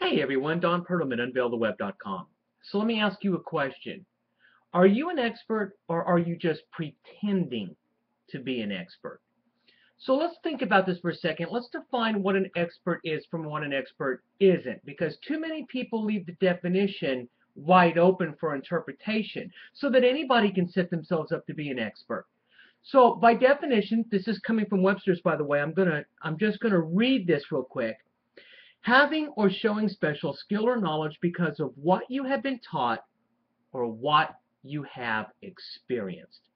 Hey everyone, Don Purdum at UnveiltheWeb.com. So let me ask you a question. Are you an expert or are you just pretending to be an expert? So let's think about this for a second. Let's define what an expert is from what an expert isn't, because too many people leave the definition wide open for interpretation so that anybody can set themselves up to be an expert. So by definition, this is coming from Webster's, by the way. I'm just gonna read this real quick. Having or showing special skill or knowledge because of what you have been taught or what you have experienced.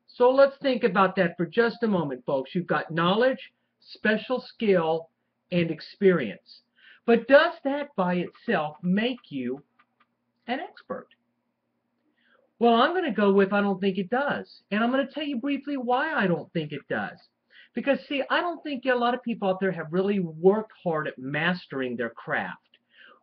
So let's think about that for just a moment, folks. You've got knowledge, special skill, and experience. But does that by itself make you an expert? Well, I'm going to go with I don't think it does. And I'm going to tell you briefly why I don't think it does. Because, see, I don't think a lot of people out there have really worked hard at mastering their craft.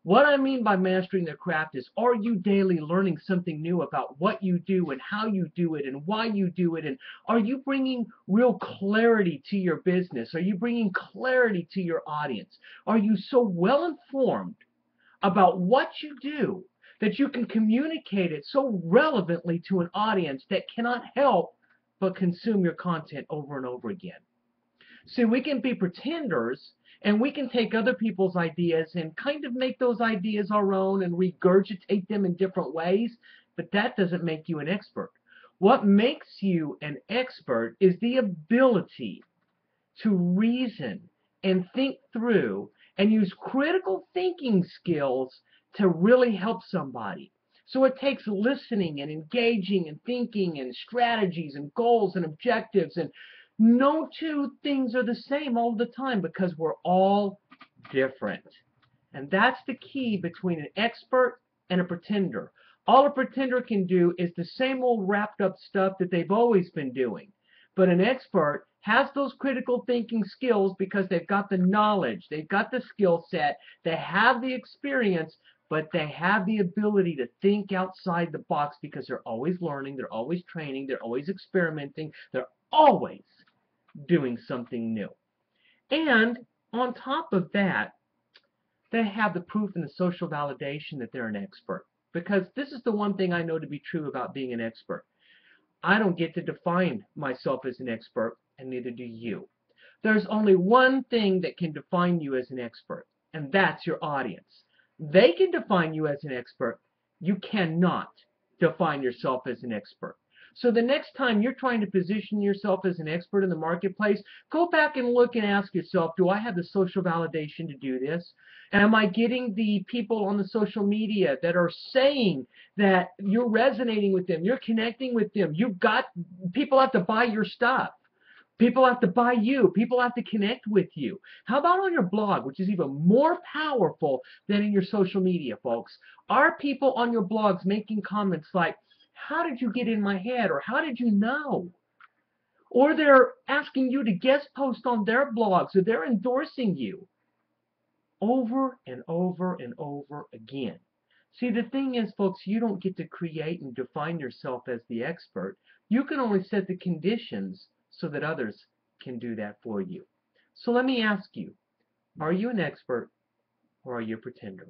What I mean by mastering their craft is, are you daily learning something new about what you do and how you do it and why you do it? And are you bringing real clarity to your business? Are you bringing clarity to your audience? Are you so well informed about what you do that you can communicate it so relevantly to an audience that cannot help but consume your content over and over again? See, we can be pretenders, and we can take other people's ideas and kind of make those ideas our own and regurgitate them in different ways, but that doesn't make you an expert. What makes you an expert is the ability to reason and think through and use critical thinking skills to really help somebody. So it takes listening and engaging and thinking and strategies and goals and objectives, and no two things are the same all the time because we're all different. And that's the key between an expert and a pretender. All a pretender can do is the same old wrapped up stuff that they've always been doing. But an expert has those critical thinking skills because they've got the knowledge, they've got the skill set, they have the experience, but they have the ability to think outside the box because they're always learning, they're always training, they're always experimenting, they're always doing something new. And on top of that, they have the proof and the social validation that they're an expert. Because this is the one thing I know to be true about being an expert. I don't get to define myself as an expert, and neither do you. There's only one thing that can define you as an expert, and that's your audience. They can define you as an expert. You cannot define yourself as an expert. So the next time you're trying to position yourself as an expert in the marketplace, go back and look and ask yourself, do I have the social validation to do this? Am I getting the people on the social media that are saying that you're resonating with them, you're connecting with them, people have to buy your stuff. People have to buy you. People have to connect with you. How about on your blog, which is even more powerful than in your social media, folks? Are people on your blogs making comments like, how did you get in my head? Or how did you know? Or they're asking you to guest post on their blogs, or they're endorsing you over and over and over again. See, the thing is, folks, you don't get to create and define yourself as the expert. You can only set the conditions so that others can do that for you. So let me ask you, are you an expert or are you a pretender?